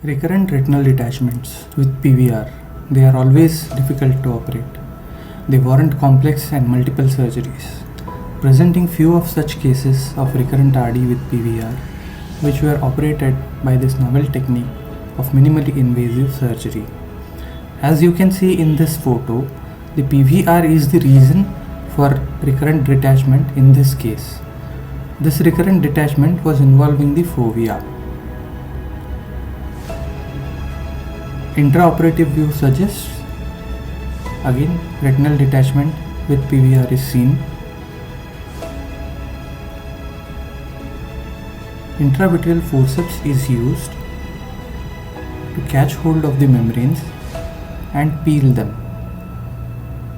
Recurrent retinal detachments with PVR. They are always difficult to operate. They warrant complex and multiple surgeries. Presenting few of such cases of recurrent RD with PVR, which were operated by this novel technique of minimally invasive surgery. As you can see in this photo, the PVR is the reason for recurrent detachment in this case. This recurrent detachment was involving the fovea. Intraoperative view suggests again retinal detachment with PVR is seen. Intravitreal forceps is used to catch hold of the membranes and peel them.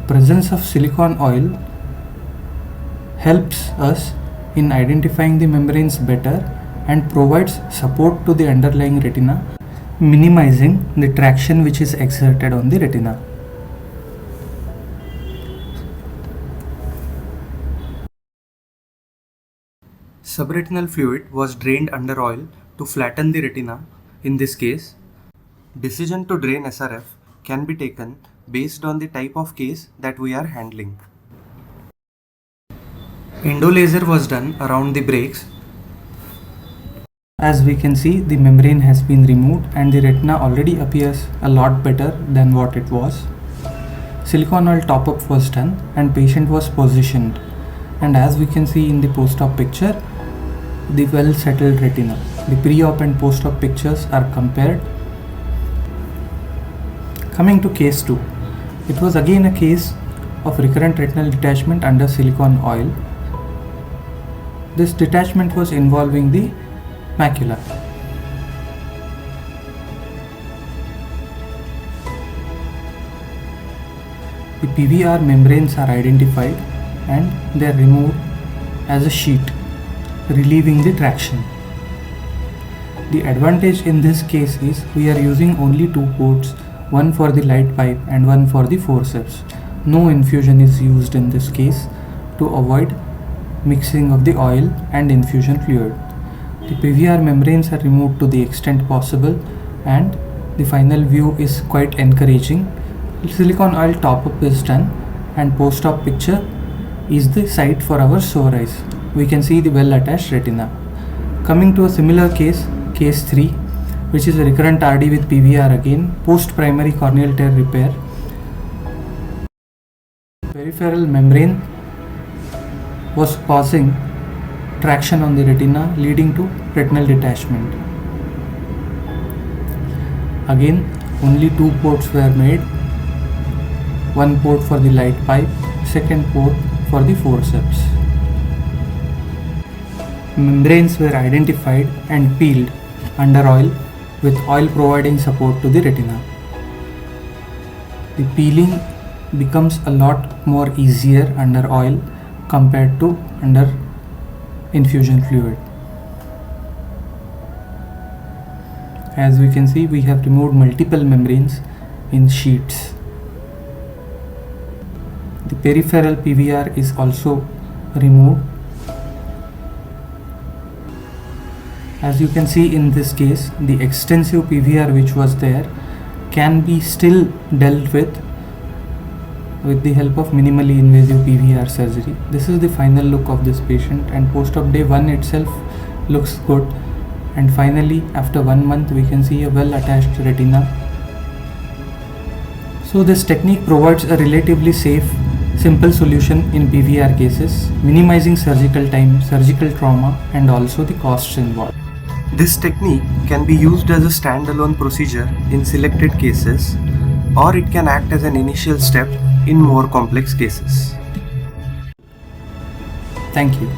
Presence of silicone oil helps us in identifying the membranes better and provides support to the underlying retina, minimizing the traction which is exerted on the retina. Subretinal fluid was drained under oil to flatten the retina. In this case, decision to drain SRF can be taken based on the type of case that we are handling. Endolaser was done around the breaks. As we can see, the membrane has been removed and the retina already appears a lot better than what it was. Silicone oil top-up was done and patient was positioned. And as we can see in the post-op picture, the well-settled retina. The pre-op and post-op pictures are compared. Coming to case 2, it was again a case of recurrent retinal detachment under silicone oil. This detachment was involving the macula. The PVR membranes are identified and they are removed as a sheet, relieving the traction. The advantage in this case is we are using only two ports, one for the light pipe and one for the forceps. No infusion is used in this case to avoid mixing of the oil and infusion fluid. The PVR membranes are removed to the extent possible and the final view is quite encouraging. Silicone oil top-up is done and post-op picture is the site for our sore eyes. We can see the well-attached retina. Coming to a similar case, case 3, which is a recurrent RD with PVR again, post-primary corneal tear repair. Peripheral membrane was causing traction on the retina, leading to retinal detachment. Again, only two ports were made, one port for the light pipe, second port for the forceps. Membranes were identified and peeled under oil with oil providing support to the retina. The peeling becomes a lot more easier under oil compared to under infusion fluid. As we can see, we have removed multiple membranes in sheets. The peripheral PVR is also removed. As you can see in this case, the extensive PVR which was there can be still dealt with the help of minimally invasive PVR surgery. This is the final look of this patient, and post-op day 1 itself looks good. And finally, after 1 month, we can see a well-attached retina. So this technique provides a relatively safe, simple solution in PVR cases, minimizing surgical time, surgical trauma, and also the costs involved. This technique can be used as a standalone procedure in selected cases, or it can act as an initial step in more complex cases. Thank you.